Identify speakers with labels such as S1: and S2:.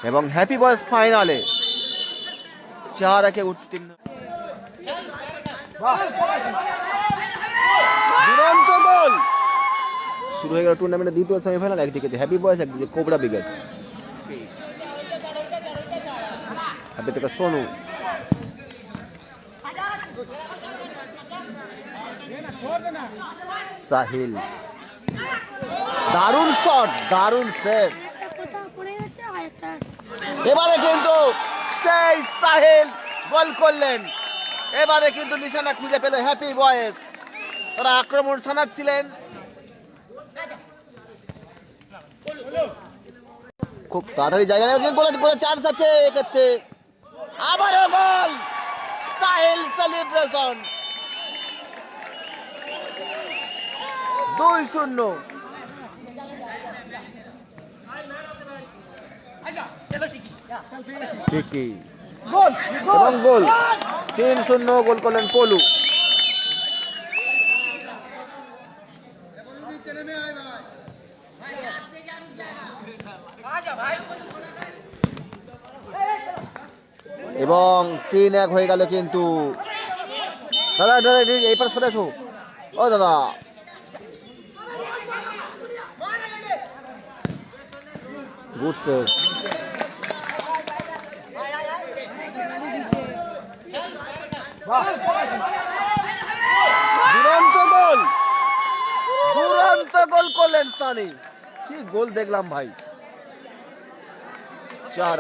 S1: এবং happy boys ফাইনালে 4-1 উত্তীর্ণ। দুরন্ত গোল শুরু হয়ে গেল টুর্নামেন্টের দ্বিতীয় সেমিফাইনাল। একদিকে হ্যাপি বয়েজ, একদিকে কোবরা ব্রিগেড। হ্যাপি থেকে সোনু, সাহিল, দারুণ শট, দারুণ সেভ। এবারে কিন্তু সেই সাহিল গোল করলেন। এবারে কিন্তু নিশানা খুঁজে পেল হ্যাপি বয়েজ। তারা আক্রমণ শোনাচ্ছিলেন, খুব তাড়াতাড়ি জায়গায় গোলের চান্স আছে এক্ষেত্রে। আবারও গোল, সাহিল সেলিব্রেশন। 2-0। ঠিকই এবং গোল 3-0 গোল করলেন পলু। এবং 3-1 হয়ে গেল কিন্তু। দাদা দাদা এই পাশে সরে এসো। ও দাদা, গুড সেভ। দুরন্ত গোল, দুরন্ত গোল করলেন সানি। কি গোল দেখলাম ভাই। 4